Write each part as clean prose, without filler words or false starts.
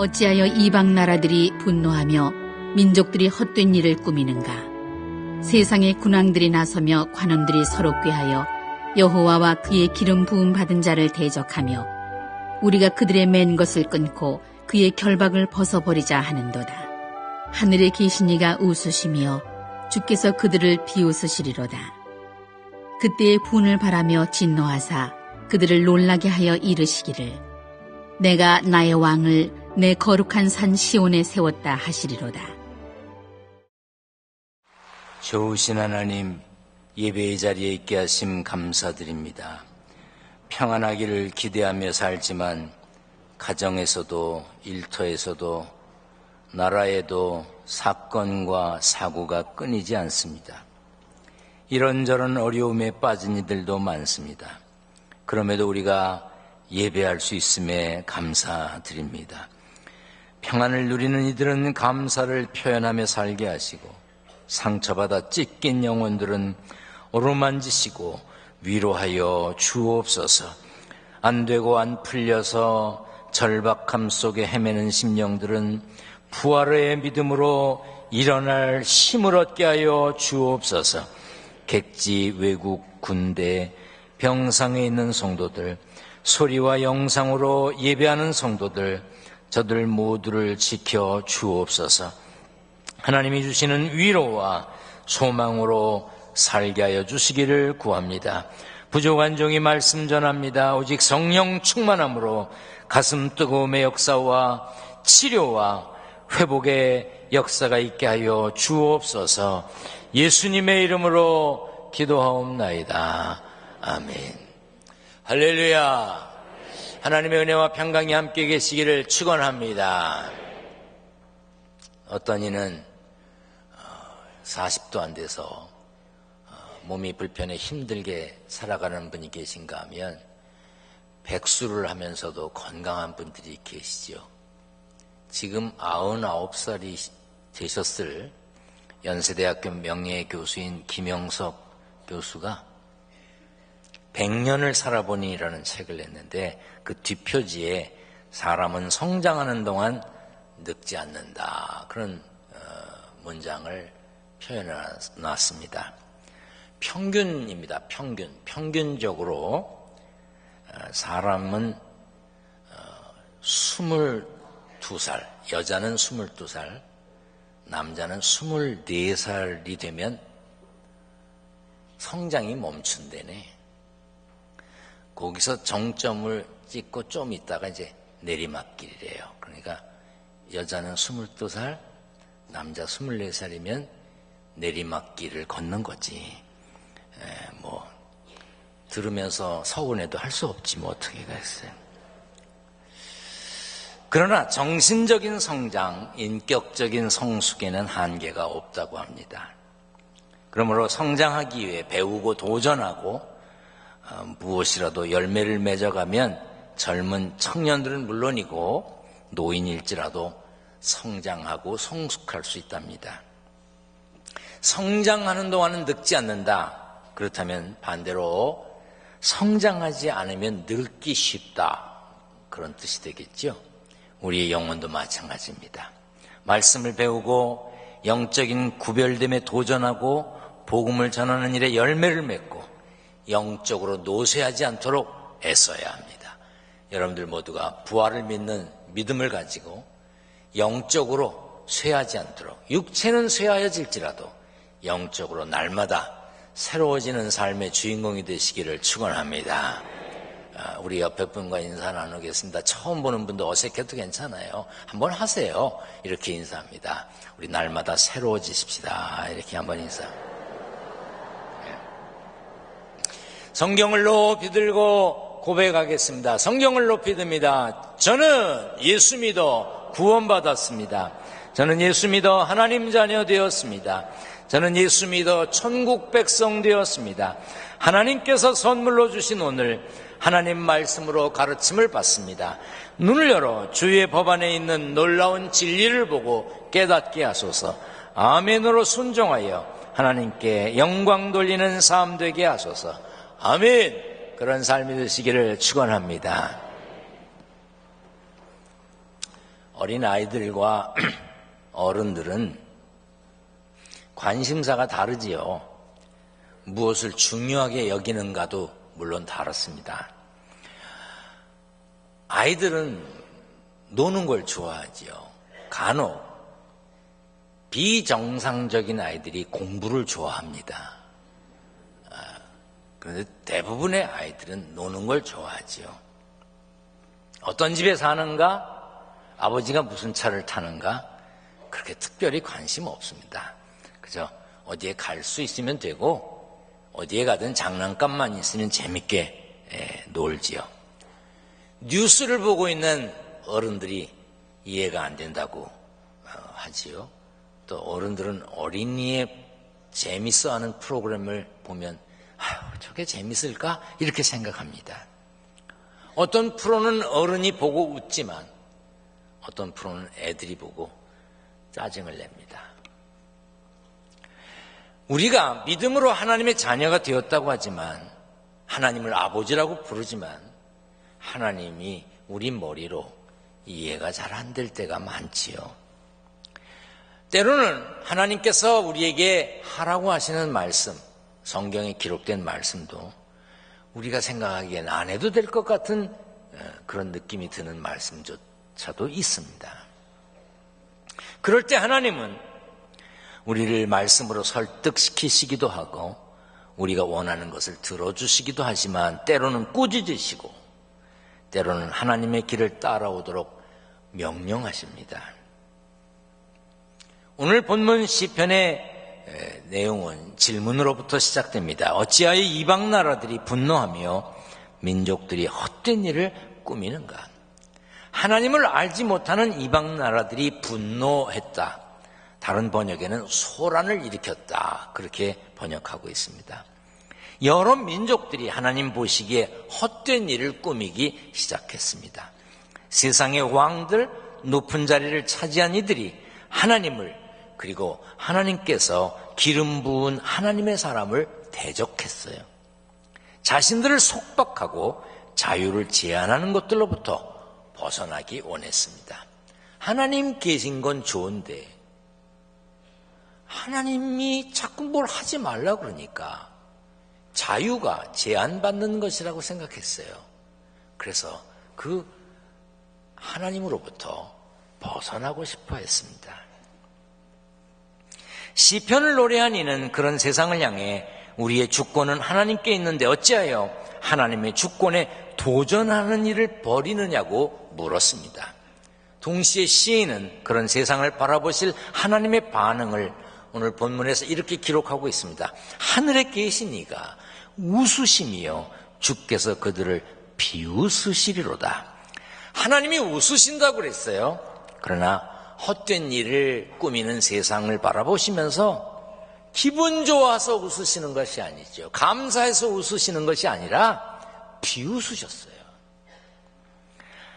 어찌하여 이방 나라들이 분노하며 민족들이 헛된 일을 꾸미는가? 세상의 군왕들이 나서며 관원들이 서로 꾀하여 여호와와 그의 기름 부음 받은 자를 대적하며 우리가 그들의 맨 것을 끊고 그의 결박을 벗어버리자 하는도다. 하늘에 계신 이가 웃으시며 주께서 그들을 비웃으시리로다. 그때의 분을 바라며 진노하사 그들을 놀라게 하여 이르시기를 내가 나의 왕을 내 거룩한 산 시온에 세웠다 하시리로다. 좋으신 하나님, 예배의 자리에 있게 하심 감사드립니다. 평안하기를 기대하며 살지만 가정에서도 일터에서도 나라에도 사건과 사고가 끊이지 않습니다. 이런저런 어려움에 빠진 이들도 많습니다. 그럼에도 우리가 예배할 수 있음에 감사드립니다. 평안을 누리는 이들은 감사를 표현하며 살게 하시고 상처받아 찢긴 영혼들은 어루만지시고 위로하여 주옵소서. 안 되고 안 풀려서 절박함 속에 헤매는 심령들은 부활의 믿음으로 일어날 힘을 얻게 하여 주옵소서. 객지, 외국, 군대, 병상에 있는 성도들, 소리와 영상으로 예배하는 성도들, 저들 모두를 지켜 주옵소서. 하나님이 주시는 위로와 소망으로 살게 하여 주시기를 구합니다. 부족한 종이 말씀 전합니다. 오직 성령 충만함으로 가슴 뜨거움의 역사와 치료와 회복의 역사가 있게 하여 주옵소서. 예수님의 이름으로 기도하옵나이다. 아멘. 할렐루야. 하나님의 은혜와 평강이 함께 계시기를 축원합니다. 어떤 이는 40도 안 돼서 몸이 불편해 힘들게 살아가는 분이 계신가 하면 백수를 하면서도 건강한 분들이 계시죠. 지금 99살이 되셨을 연세대학교 명예교수인 김영석 교수가 100년을 살아보니라는 책을 냈는데 그 뒷표지에 사람은 성장하는 동안 늙지 않는다, 그런 문장을 표현해 놨습니다. 평균입니다. 평균적으로 사람은 22살, 여자는 22살, 남자는 24살이 되면 성장이 멈춘다네. 거기서 정점을 찍고 좀 있다가 이제 내리막길이래요. 그러니까 여자는 22살, 남자 24살이면 내리막길을 걷는 거지. 들으면서 서운해도 할 수 없지, 어떻게 가겠어요. 그러나 정신적인 성장, 인격적인 성숙에는 한계가 없다고 합니다. 그러므로 성장하기 위해 배우고 도전하고 무엇이라도 열매를 맺어가면 젊은 청년들은 물론이고 노인일지라도 성장하고 성숙할 수 있답니다. 성장하는 동안은 늙지 않는다. 그렇다면 반대로 성장하지 않으면 늙기 쉽다, 그런 뜻이 되겠죠. 우리의 영혼도 마찬가지입니다. 말씀을 배우고 영적인 구별됨에 도전하고 복음을 전하는 일에 열매를 맺고 영적으로 노쇠하지 않도록 애써야 합니다. 여러분들 모두가 부활을 믿는 믿음을 가지고 영적으로 쇠하지 않도록, 육체는 쇠하여질지라도 영적으로 날마다 새로워지는 삶의 주인공이 되시기를 축원합니다. 우리 옆에 분과 인사 나누겠습니다. 처음 보는 분도 어색해도 괜찮아요. 한번 하세요. 이렇게 인사합니다. 우리 날마다 새로워지십시다. 이렇게 한번 인사. 성경을 높이 들고 고백하겠습니다. 성경을 높이 듭니다. 저는 예수 믿어 구원받았습니다. 저는 예수 믿어 하나님 자녀 되었습니다. 저는 예수 믿어 천국 백성 되었습니다. 하나님께서 선물로 주신 오늘 하나님 말씀으로 가르침을 받습니다. 눈을 열어 주의 법안에 있는 놀라운 진리를 보고 깨닫게 하소서. 아멘으로 순종하여 하나님께 영광 돌리는 삶 되게 하소서. 아멘. 그런 삶이 되시기를 축원합니다. 어린아이들과 어른들은 관심사가 다르지요. 무엇을 중요하게 여기는가도 물론 다릅니다. 아이들은 노는 걸 좋아하지요. 간혹 비정상적인 아이들이 공부를 좋아합니다. 그런데 대부분의 아이들은 노는 걸 좋아하지요. 어떤 집에 사는가, 아버지가 무슨 차를 타는가, 그렇게 특별히 관심 없습니다. 그죠? 어디에 갈 수 있으면 되고, 어디에 가든 장난감만 있으면 재밌게 놀지요. 뉴스를 보고 있는 어른들이 이해가 안 된다고 하지요. 또 어른들은 어린이의 재밌어하는 프로그램을 보면 아유, 저게 재밌을까? 이렇게 생각합니다. 어떤 프로는 어른이 보고 웃지만 어떤 프로는 애들이 보고 짜증을 냅니다. 우리가 믿음으로 하나님의 자녀가 되었다고 하지만, 하나님을 아버지라고 부르지만 하나님이 우리 머리로 이해가 잘 안 될 때가 많지요. 때로는 하나님께서 우리에게 하라고 하시는 말씀, 성경에 기록된 말씀도 우리가 생각하기엔 안 해도 될 것 같은 그런 느낌이 드는 말씀조차도 있습니다. 그럴 때 하나님은 우리를 말씀으로 설득시키시기도 하고 우리가 원하는 것을 들어주시기도 하지만 때로는 꾸짖으시고 때로는 하나님의 길을 따라오도록 명령하십니다. 오늘 본문 시편의 내용은 질문으로부터 시작됩니다. 어찌하여 이방 나라들이 분노하며 민족들이 헛된 일을 꾸미는가? 하나님을 알지 못하는 이방 나라들이 분노했다. 다른 번역에는 소란을 일으켰다. 그렇게 번역하고 있습니다. 여러 민족들이 하나님 보시기에 헛된 일을 꾸미기 시작했습니다. 세상의 왕들, 높은 자리를 차지한 이들이 하나님을, 그리고 하나님께서 기름 부은 하나님의 사람을 대적했어요. 자신들을 속박하고 자유를 제한하는 것들로부터 벗어나기 원했습니다. 하나님 계신 건 좋은데 하나님이 자꾸 뭘 하지 말라 그러니까 자유가 제한받는 것이라고 생각했어요. 그래서 그 하나님으로부터 벗어나고 싶어 했습니다. 시편을 노래한 이는 그런 세상을 향해 우리의 주권은 하나님께 있는데 어찌하여 하나님의 주권에 도전하는 일을 벌이느냐고 물었습니다. 동시에 시인은 그런 세상을 바라보실 하나님의 반응을 오늘 본문에서 이렇게 기록하고 있습니다. 하늘에 계신 이가 웃으시며 주께서 그들을 비웃으시리로다. 하나님이 웃으신다고 그랬어요. 그러나 헛된 일을 꾸미는 세상을 바라보시면서 기분 좋아서 웃으시는 것이 아니죠. 감사해서 웃으시는 것이 아니라 비웃으셨어요.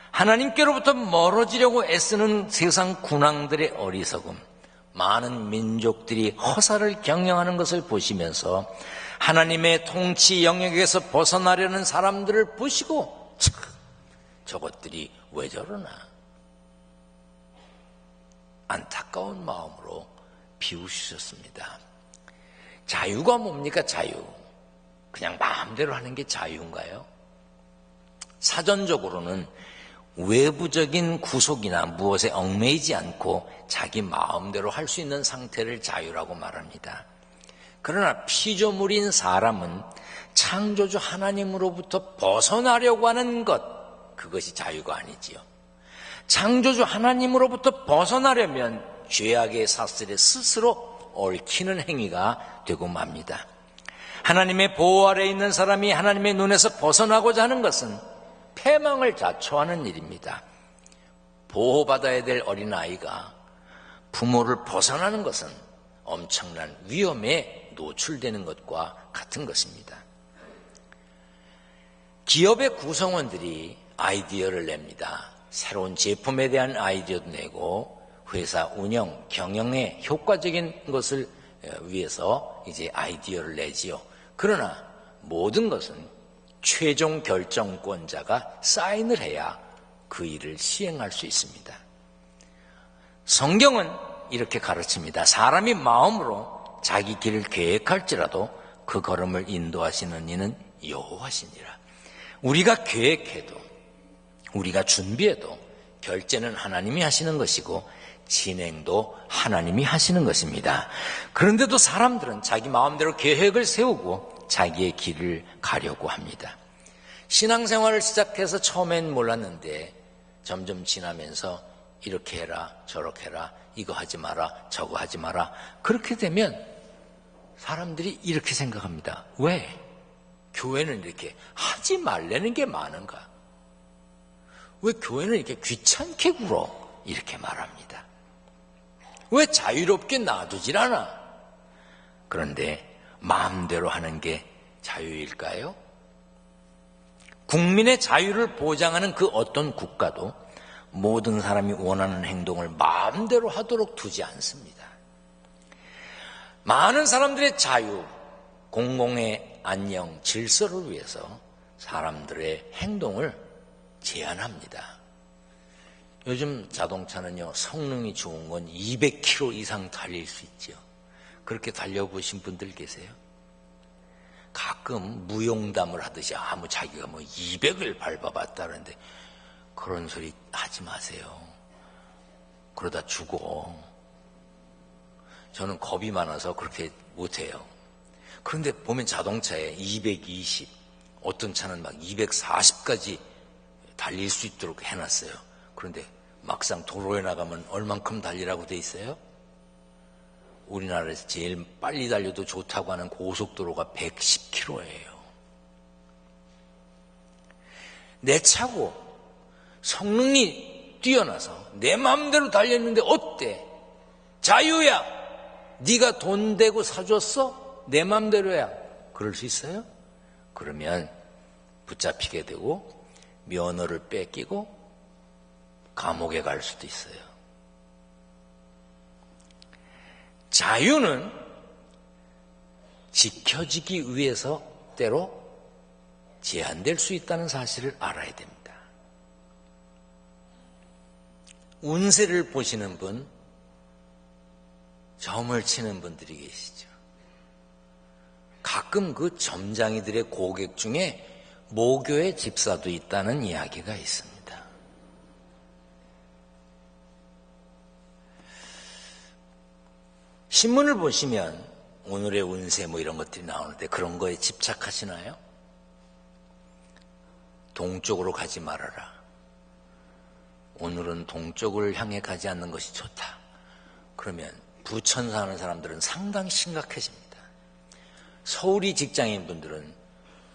하나님께로부터 멀어지려고 애쓰는 세상 군왕들의 어리석음, 많은 민족들이 허사를 경영하는 것을 보시면서 하나님의 통치 영역에서 벗어나려는 사람들을 보시고 참, 저것들이 왜 저러나 안타까운 마음으로 비웃으셨습니다. 자유가 뭡니까? 자유. 그냥 마음대로 하는 게 자유인가요? 사전적으로는 외부적인 구속이나 무엇에 얽매이지 않고 자기 마음대로 할 수 있는 상태를 자유라고 말합니다. 그러나 피조물인 사람은 창조주 하나님으로부터 벗어나려고 하는 것, 그것이 자유가 아니지요. 창조주 하나님으로부터 벗어나려면 죄악의 사슬에 스스로 얽히는 행위가 되고 맙니다. 하나님의 보호 아래에 있는 사람이 하나님의 눈에서 벗어나고자 하는 것은 패망을 자초하는 일입니다. 보호받아야 될 어린아이가 부모를 벗어나는 것은 엄청난 위험에 노출되는 것과 같은 것입니다. 기업의 구성원들이 아이디어를 냅니다. 새로운 제품에 대한 아이디어도 내고 회사 운영, 경영에 효과적인 것을 위해서 이제 아이디어를 내지요. 그러나 모든 것은 최종 결정권자가 사인을 해야 그 일을 시행할 수 있습니다. 성경은 이렇게 가르칩니다. 사람이 마음으로 자기 길을 계획할지라도 그 걸음을 인도하시는 이는 여호와시니라. 우리가 계획해도 우리가 준비해도 결제는 하나님이 하시는 것이고 진행도 하나님이 하시는 것입니다. 그런데도 사람들은 자기 마음대로 계획을 세우고 자기의 길을 가려고 합니다. 신앙생활을 시작해서 처음엔 몰랐는데 점점 지나면서 이렇게 해라 저렇게 해라 이거 하지 마라 저거 하지 마라 그렇게 되면 사람들이 이렇게 생각합니다. 왜? 교회는 이렇게 하지 말라는 게 많은가? 왜 교회는 이렇게 귀찮게 굴어? 이렇게 말합니다. 왜 자유롭게 놔두질 않아? 그런데 마음대로 하는 게 자유일까요? 국민의 자유를 보장하는 그 어떤 국가도 모든 사람이 원하는 행동을 마음대로 하도록 두지 않습니다. 많은 사람들의 자유, 공공의 안녕, 질서를 위해서 사람들의 행동을 제한합니다. 요즘 자동차는요, 성능이 좋은 건 200km 이상 달릴 수 있죠. 그렇게 달려보신 분들 계세요? 가끔 무용담을 하듯이 자기가 200을 밟아봤다는데 그런 소리 하지 마세요. 그러다 죽어. 저는 겁이 많아서 그렇게 못해요. 그런데 보면 자동차에 220, 어떤 차는 막 240까지 달릴 수 있도록 해놨어요. 그런데 막상 도로에 나가면 얼만큼 달리라고 돼 있어요? 우리나라에서 제일 빨리 달려도 좋다고 하는 고속도로가 110km예요. 내 차고 성능이 뛰어나서 내 마음대로 달렸는데 어때? 자유야. 네가 돈 대고 사줬어? 내 마음대로야. 그럴 수 있어요? 그러면 붙잡히게 되고 면허를 뺏기고 감옥에 갈 수도 있어요. 자유는 지켜지기 위해서 때로 제한될 수 있다는 사실을 알아야 됩니다. 운세를 보시는 분, 점을 치는 분들이 계시죠. 가끔 그 점장이들의 고객 중에 모교의 집사도 있다는 이야기가 있습니다. 신문을 보시면 오늘의 운세 이런 것들이 나오는데 그런 거에 집착하시나요? 동쪽으로 가지 말아라. 오늘은 동쪽을 향해 가지 않는 것이 좋다. 그러면 부천 사는 사람들은 상당히 심각해집니다. 서울이 직장인 분들은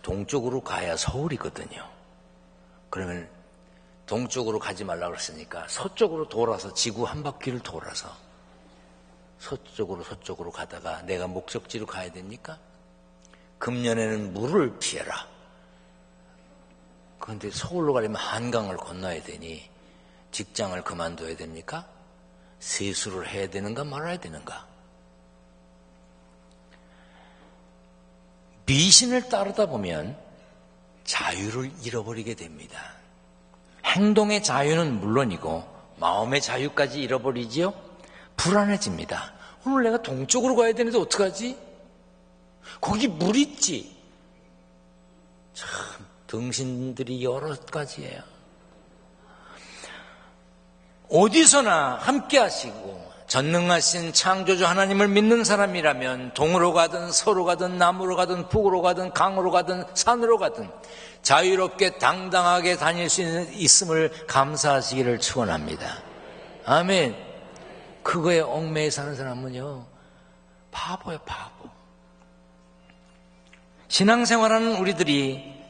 동쪽으로 가야 서울이거든요. 그러면 동쪽으로 가지 말라고 그랬으니까 서쪽으로 돌아서 지구 한 바퀴를 돌아서 서쪽으로 가다가 내가 목적지로 가야 됩니까? 금년에는 물을 피해라. 그런데 서울로 가려면 한강을 건너야 되니 직장을 그만둬야 됩니까? 세수를 해야 되는가 말아야 되는가? 미신을 따르다 보면 자유를 잃어버리게 됩니다. 행동의 자유는 물론이고 마음의 자유까지 잃어버리지요? 불안해집니다. 오늘 내가 동쪽으로 가야 되는데 어떡하지? 거기 물 있지? 참 등신들이 여러 가지예요. 어디서나 함께 하시고 전능하신 창조주 하나님을 믿는 사람이라면 동으로 가든 서로 가든 남으로 가든 북으로 가든 강으로 가든 산으로 가든 자유롭게 당당하게 다닐 수 있음을 감사하시기를 축원합니다. 아멘. 그거에 얽매여 사는 사람은요 바보예요, 바보. 신앙생활하는 우리들이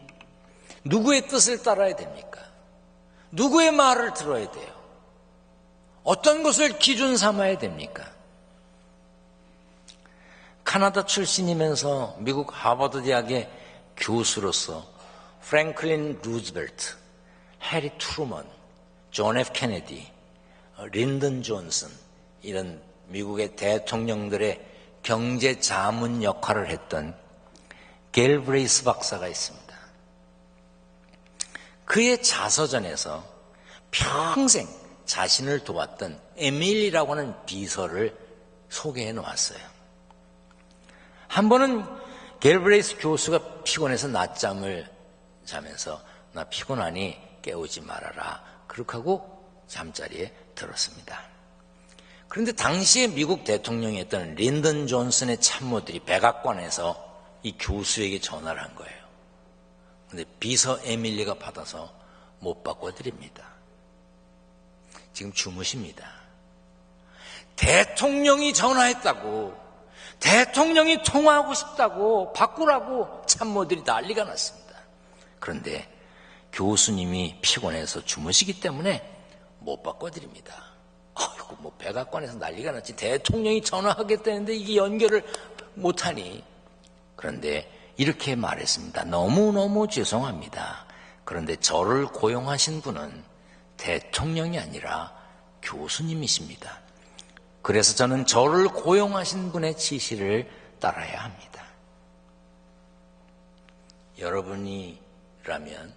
누구의 뜻을 따라야 됩니까? 누구의 말을 들어야 돼요? 어떤 것을 기준 삼아야 됩니까? 카나다 출신이면서 미국 하버드 대학의 교수로서 프랭클린 루즈벨트, 해리 트루먼, 존 F 케네디, 린든 존슨 이런 미국의 대통령들의 경제 자문 역할을 했던 갤브레이스 박사가 있습니다. 그의 자서전에서 평생 자신을 도왔던 에밀리라고 하는 비서를 소개해 놓았어요. 한 번은 갤브레이스 교수가 피곤해서 낮잠을 자면서 나 피곤하니 깨우지 말아라. 그렇게 하고 잠자리에 들었습니다. 그런데 당시에 미국 대통령이었던 린던 존슨의 참모들이 백악관에서 이 교수에게 전화를 한 거예요. 그런데 비서 에밀리가 받아서 못 바꿔드립니다. 지금 주무십니다. 대통령이 전화했다고, 대통령이 통화하고 싶다고 바꾸라고 참모들이 난리가 났습니다. 그런데 교수님이 피곤해서 주무시기 때문에 못 바꿔드립니다. 아이고, 뭐 백악관에서 난리가 났지. 대통령이 전화하겠다는데 이게 연결을 못하니. 그런데 이렇게 말했습니다. 너무너무 죄송합니다. 그런데 저를 고용하신 분은 대통령이 아니라 교수님이십니다. 그래서 저는 저를 고용하신 분의 지시를 따라야 합니다. 여러분이라면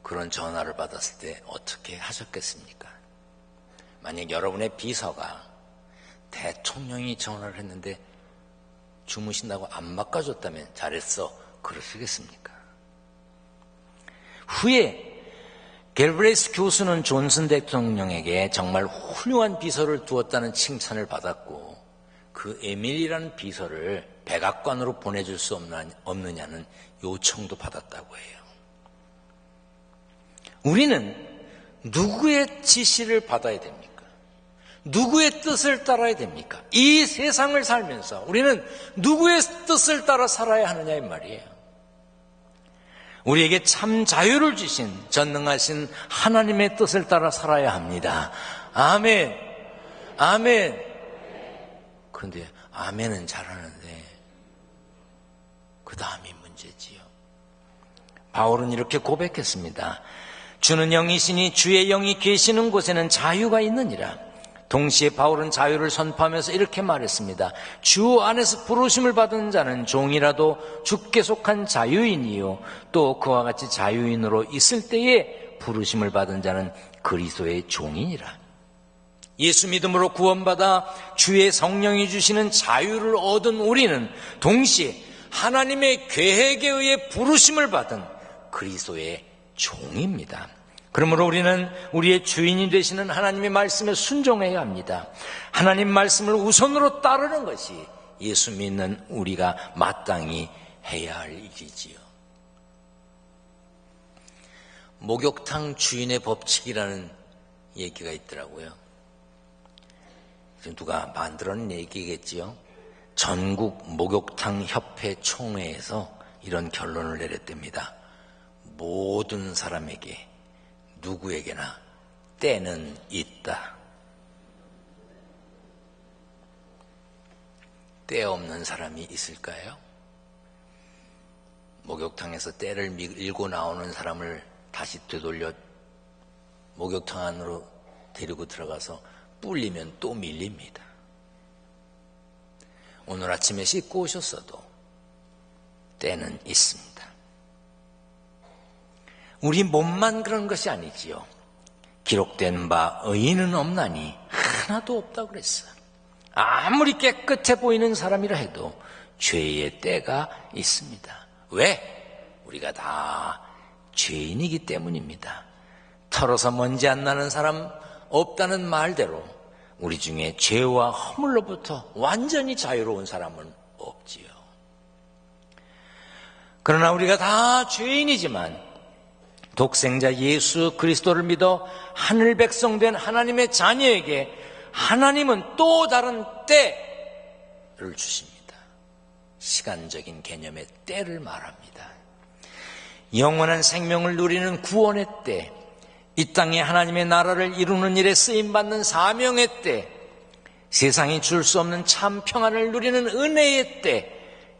그런 전화를 받았을 때 어떻게 하셨겠습니까? 만약 여러분의 비서가 대통령이 전화를 했는데 주무신다고 안 바꿔줬다면 잘했어, 그러시겠습니까? 후에 갤브레이스 교수는 존슨 대통령에게 정말 훌륭한 비서를 두었다는 칭찬을 받았고, 그 에밀리라는 비서를 백악관으로 보내줄 수 없느냐는 요청도 받았다고 해요. 우리는 누구의 지시를 받아야 됩니까? 누구의 뜻을 따라야 됩니까? 이 세상을 살면서 우리는 누구의 뜻을 따라 살아야 하느냐 이 말이에요. 우리에게 참 자유를 주신 전능하신 하나님의 뜻을 따라 살아야 합니다. 아멘. 아멘. 그런데 아멘은 잘하는데 그 다음이 문제지요. 바울은 이렇게 고백했습니다. 주는 영이시니 주의 영이 계시는 곳에는 자유가 있느니라. 동시에 바울은 자유를 선포하면서 이렇게 말했습니다. 주 안에서 부르심을 받은 자는 종이라도 주께 속한 자유인이요, 또 그와 같이 자유인으로 있을 때에 부르심을 받은 자는 그리스도의 종이니라. 예수 믿음으로 구원받아 주의 성령이 주시는 자유를 얻은 우리는 동시에 하나님의 계획에 의해 부르심을 받은 그리스도의 종입니다. 그러므로 우리는 우리의 주인이 되시는 하나님의 말씀에 순종해야 합니다. 하나님 말씀을 우선으로 따르는 것이 예수 믿는 우리가 마땅히 해야 할 일이지요. 목욕탕 주인의 법칙이라는 얘기가 있더라고요. 누가 만들어낸 얘기겠지요. 전국 목욕탕 협회 총회에서 이런 결론을 내렸답니다. 모든 사람에게, 누구에게나 때는 있다. 때 없는 사람이 있을까요? 목욕탕에서 때를 밀고 나오는 사람을 다시 되돌려 목욕탕 안으로 데리고 들어가서 불리면 또 밀립니다. 오늘 아침에 씻고 오셨어도 때는 있습니다. 우리 몸만 그런 것이 아니지요. 기록된 바 의인은 없나니 하나도 없다고 그랬어요. 아무리 깨끗해 보이는 사람이라 해도 죄의 때가 있습니다. 왜? 우리가 다 죄인이기 때문입니다. 털어서 먼지 안 나는 사람 없다는 말대로 우리 중에 죄와 허물로부터 완전히 자유로운 사람은 없지요. 그러나 우리가 다 죄인이지만 독생자 예수 그리스도를 믿어 하늘 백성 된 하나님의 자녀에게 하나님은 또 다른 때를 주십니다. 시간적인 개념의 때를 말합니다. 영원한 생명을 누리는 구원의 때, 이 땅에 하나님의 나라를 이루는 일에 쓰임받는 사명의 때, 세상이 줄 수 없는 참 평안을 누리는 은혜의 때,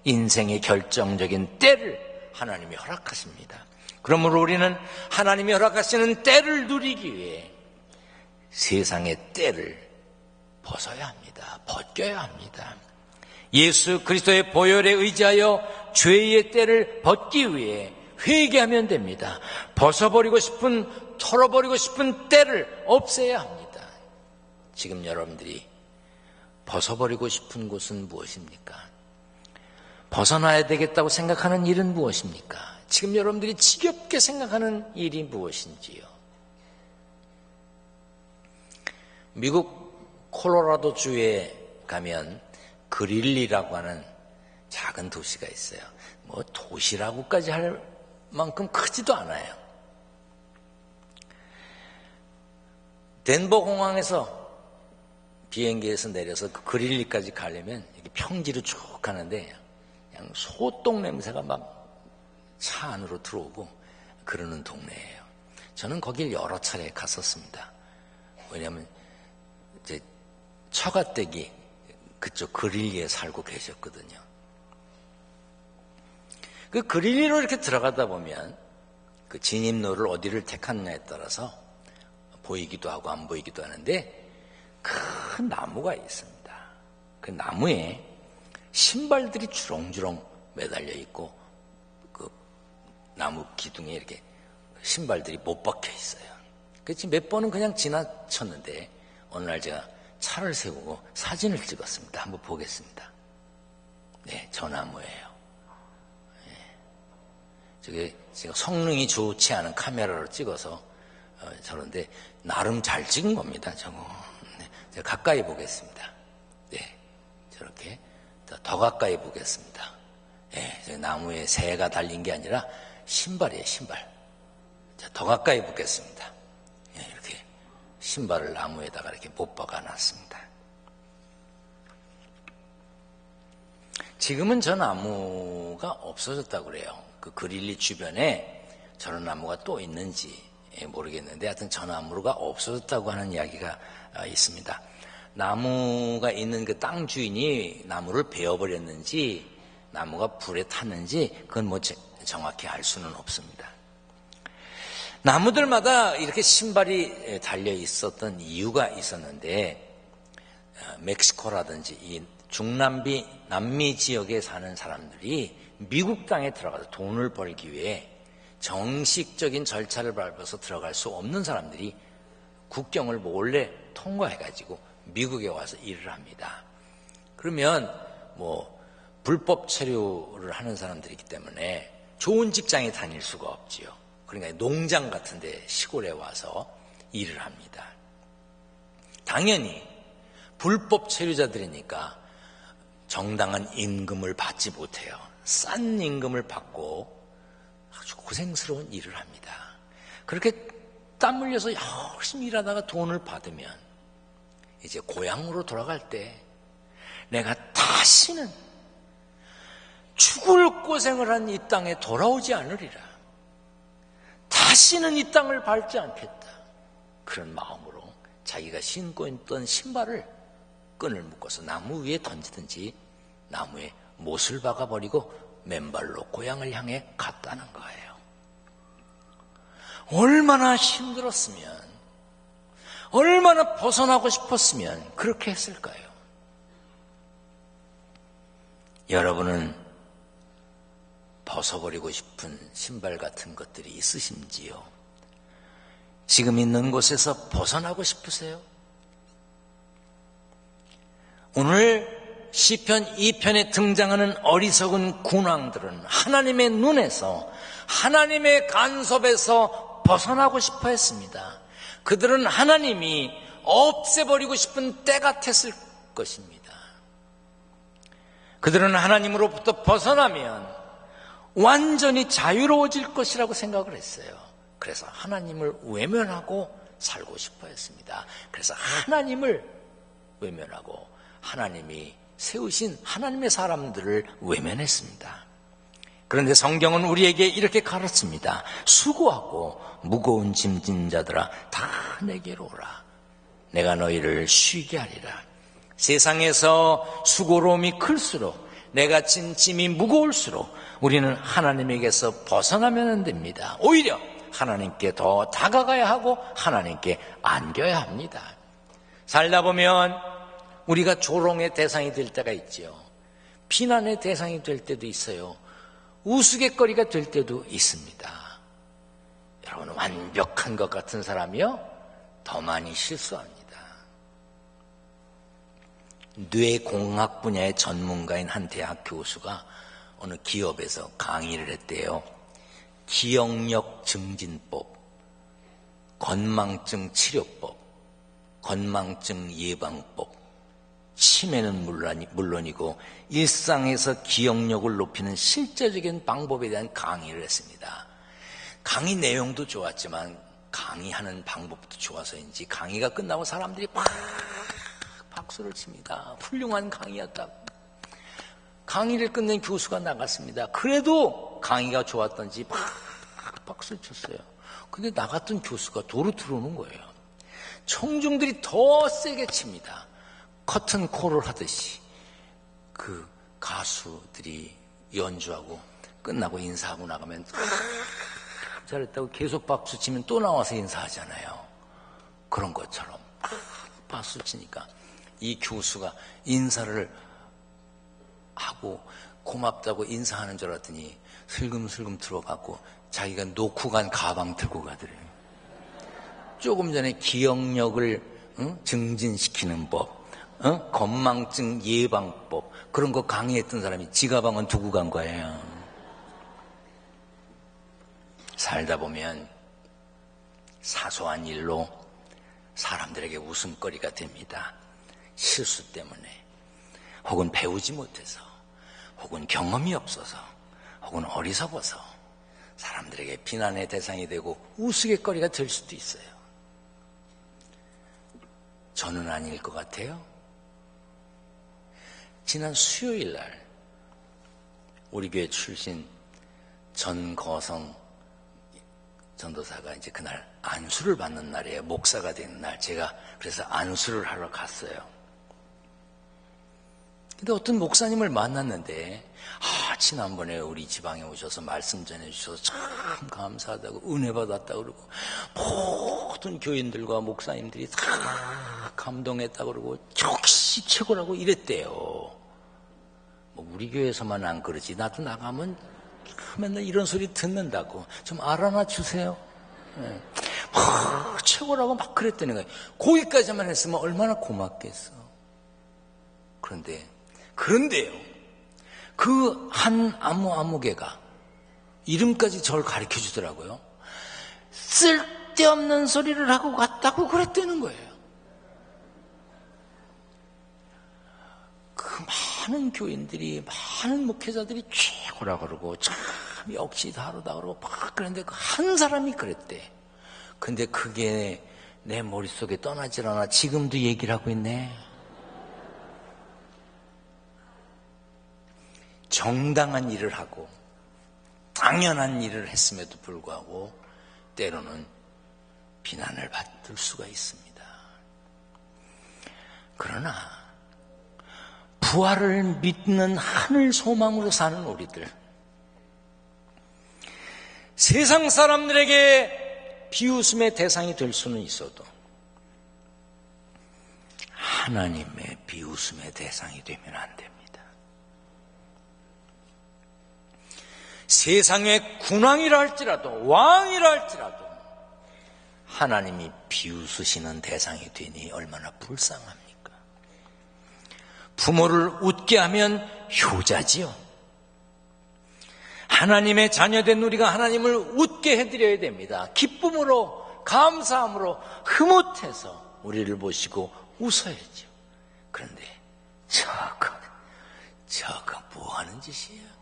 인생의 결정적인 때를 하나님이 허락하십니다. 그러므로 우리는 하나님이 허락하시는 때를 누리기 위해 세상의 때를 벗어야 합니다. 벗겨야 합니다. 예수 그리스도의 보혈에 의지하여 죄의 때를 벗기 위해 회개하면 됩니다. 벗어버리고 싶은, 털어버리고 싶은 때를 없애야 합니다. 지금 여러분들이 벗어버리고 싶은 곳은 무엇입니까? 벗어나야 되겠다고 생각하는 일은 무엇입니까? 지금 여러분들이 지겹게 생각하는 일이 무엇인지요? 미국 콜로라도 주에 가면 그릴리라고 하는 작은 도시가 있어요. 뭐 도시라고까지 할 만큼 크지도 않아요. 덴버 공항에서 비행기에서 내려서 그 그릴리까지 가려면 이렇게 평지로 쭉 가는데 그냥 소똥 냄새가 막 차 안으로 들어오고 그러는 동네예요. 저는 거길 여러 차례 갔었습니다. 왜냐하면 이제 처가댁이 그쪽 그릴리에 살고 계셨거든요. 그 그릴리로 이렇게 들어가다 보면 그 진입로를 어디를 택하느냐에 따라서 보이기도 하고 안 보이기도 하는데 큰 나무가 있습니다. 그 나무에 신발들이 주렁주렁 매달려 있고 그 나무 기둥에 이렇게 신발들이 못 박혀 있어요. 그래서 몇 번은 그냥 지나쳤는데 어느 날 제가 차를 세우고 사진을 찍었습니다. 한번 보겠습니다. 네, 저 나무예요. 네. 저게 제가 성능이 좋지 않은 카메라로 찍어서 저런데 나름 잘 찍은 겁니다. 저거. 네, 제가 가까이 보겠습니다. 네, 저렇게 더 가까이 보겠습니다. 네, 나무에 새가 달린 게 아니라 신발이에요, 신발. 자, 더 가까이 보겠습니다. 네, 이렇게 신발을 나무에다가 이렇게 못 박아놨습니다. 지금은 저 나무가 없어졌다고 그래요. 그 그릴리 주변에 저런 나무가 또 있는지 모르겠는데 하여튼 저 나무가 없어졌다고 하는 이야기가 있습니다. 나무가 있는 그 땅 주인이 나무를 베어버렸는지 나무가 불에 탔는지 그건 뭐 정확히 알 수는 없습니다. 나무들마다 이렇게 신발이 달려 있었던 이유가 있었는데 멕시코라든지 이 중남미 남미 지역에 사는 사람들이 미국 땅에 들어가서 돈을 벌기 위해 정식적인 절차를 밟아서 들어갈 수 없는 사람들이 국경을 몰래 통과해가지고 미국에 와서 일을 합니다. 그러면 뭐 불법 체류를 하는 사람들이기 때문에 좋은 직장에 다닐 수가 없지요. 그러니까 농장 같은 데 시골에 와서 일을 합니다. 당연히 불법 체류자들이니까 정당한 임금을 받지 못해요. 싼 임금을 받고 아주 고생스러운 일을 합니다. 그렇게 땀 흘려서 열심히 일하다가 돈을 받으면 이제 고향으로 돌아갈 때 내가 다시는 죽을 고생을 한 이 땅에 돌아오지 않으리라. 다시는 이 땅을 밟지 않겠다. 그런 마음으로 자기가 신고 있던 신발을 끈을 묶어서 나무 위에 던지든지 나무에 못을 박아버리고 맨발로 고향을 향해 갔다는 거예요. 얼마나 힘들었으면, 얼마나 벗어나고 싶었으면 그렇게 했을까요? 여러분은 벗어버리고 싶은 신발 같은 것들이 있으신지요? 지금 있는 곳에서 벗어나고 싶으세요? 오늘 시편 2편에 등장하는 어리석은 군왕들은 하나님의 눈에서, 하나님의 간섭에서 벗어나고 싶어 했습니다. 그들은 하나님이 없애버리고 싶은 때 같았을 것입니다. 그들은 하나님으로부터 벗어나면 완전히 자유로워질 것이라고 생각을 했어요. 그래서 하나님을 외면하고 살고 싶어 했습니다. 그래서 하나님을 외면하고 하나님이 세우신 하나님의 사람들을 외면했습니다. 그런데 성경은 우리에게 이렇게 가르칩니다. 수고하고 무거운 짐 진 자들아 다 내게로 오라. 내가 너희를 쉬게 하리라. 세상에서 수고로움이 클수록, 내가 진 짐이 무거울수록 우리는 하나님에게서 벗어나면 안 됩니다. 오히려 하나님께 더 다가가야 하고 하나님께 안겨야 합니다. 살다 보면 우리가 조롱의 대상이 될 때가 있지요. 비난의 대상이 될 때도 있어요. 우스갯거리가 될 때도 있습니다. 여러분, 완벽한 것 같은 사람이요 더 많이 실수합니다. 뇌공학 분야의 전문가인 한 대학 교수가 어느 기업에서 강의를 했대요. 기억력 증진법, 건망증 치료법, 건망증 예방법, 치매는 물론이고 일상에서 기억력을 높이는 실제적인 방법에 대한 강의를 했습니다. 강의 내용도 좋았지만 강의하는 방법도 좋아서인지 강의가 끝나고 사람들이 막 박수를 칩니다. 훌륭한 강의였다고. 강의를 끝낸 교수가 나갔습니다. 그래도 강의가 좋았던지 막 박수를 쳤어요. 근데 나갔던 교수가 도로 들어오는 거예요. 청중들이 더 세게 칩니다. 커튼콜을 하듯이 그 가수들이 연주하고 끝나고 인사하고 나가면 잘했다고 계속 박수 치면 또 나와서 인사하잖아요. 그런 것처럼 박수 치니까 이 교수가 인사를 하고 고맙다고 인사하는 줄 알았더니 슬금슬금 들어가고 자기가 놓고 간 가방 들고 가더래요. 조금 전에 기억력을 증진시키는 법, 건망증 예방법 그런 거 강의했던 사람이 지 가방은 두고 간 거예요. 살다 보면 사소한 일로 사람들에게 웃음거리가 됩니다. 실수 때문에, 혹은 배우지 못해서, 혹은 경험이 없어서, 혹은 어리석어서 사람들에게 비난의 대상이 되고 우스갯거리가 될 수도 있어요. 저는 아닐 것 같아요. 지난 수요일 날 우리 교회 출신 전거성 전도사가 이제 그날 안수를 받는 날이에요. 목사가 되는 날. 제가 그래서 안수를 하러 갔어요. 근데 어떤 목사님을 만났는데 지난번에 우리 지방에 오셔서 말씀 전해주셔서 참 감사하다고 은혜 받았다고 그러고 모든 교인들과 목사님들이 다 감동했다고 그러고 역시 최고라고 이랬대요. 뭐 우리 교회에서만 안 그러지 나도 나가면 맨날 이런 소리 듣는다고 좀 알아놔 주세요. 네. 최고라고 막 그랬다는 거예요. 거기까지만 했으면 얼마나 고맙겠어. 그런데요, 그 한 아무개가 이름까지 저를 가르쳐 주더라고요. 쓸데없는 소리를 하고 갔다고 그랬다는 거예요. 그 많은 교인들이, 많은 목회자들이 최고라 그러고 참 역시 다르다 그러고 막 그랬는데 그 한 사람이 그랬대. 근데 그게 내 머릿속에 떠나질 않아. 지금도 얘기를 하고 있네. 정당한 일을 하고 당연한 일을 했음에도 불구하고 때로는 비난을 받을 수가 있습니다. 그러나 부활을 믿는 하늘 소망으로 사는 우리들, 세상 사람들에게 비웃음의 대상이 될 수는 있어도 하나님의 비웃음의 대상이 되면 안 됩니다. 세상의 군왕이라 할지라도, 왕이라 할지라도 하나님이 비웃으시는 대상이 되니 얼마나 불쌍합니까? 부모를 웃게 하면 효자지요. 하나님의 자녀된 우리가 하나님을 웃게 해드려야 됩니다. 기쁨으로, 감사함으로, 흐뭇해서 우리를 보시고 웃어야죠. 그런데 저거 뭐 하는 짓이에요?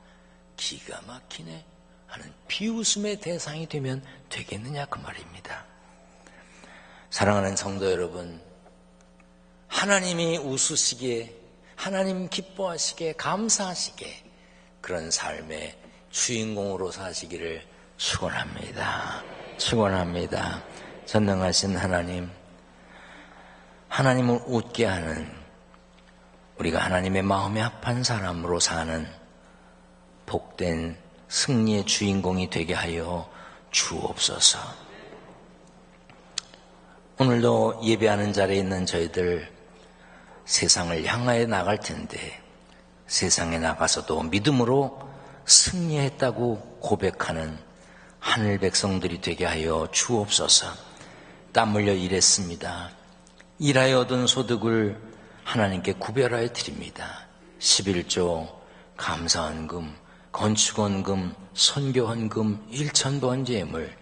기가 막히네 하는 비웃음의 대상이 되면 되겠느냐 그 말입니다. 사랑하는 성도 여러분, 하나님이 웃으시기에, 하나님 기뻐하시기에, 감사하시기에 그런 삶의 주인공으로 사시기를 축원합니다. 축원합니다. 전능하신 하나님, 하나님을 웃게 하는, 우리가 하나님의 마음에 합한 사람으로 사는 복된 승리의 주인공이 되게 하여 주옵소서. 오늘도 예배하는 자리에 있는 저희들 세상을 향하여 나갈 텐데 세상에 나가서도 믿음으로 승리했다고 고백하는 하늘 백성들이 되게 하여 주옵소서. 땀 흘려 일했습니다. 일하여 얻은 소득을 하나님께 구별하여 드립니다. 11조, 감사헌금, 건축헌금, 선교헌금, 일천번제 예물,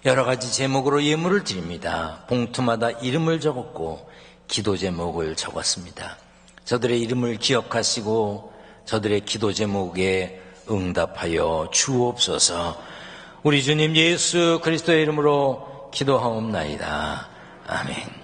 여러 가지 제목으로 예물을 드립니다. 봉투마다 이름을 적었고 기도 제목을 적었습니다. 저들의 이름을 기억하시고 저들의 기도 제목에 응답하여 주옵소서. 우리 주님 예수 그리스도의 이름으로 기도하옵나이다. 아멘.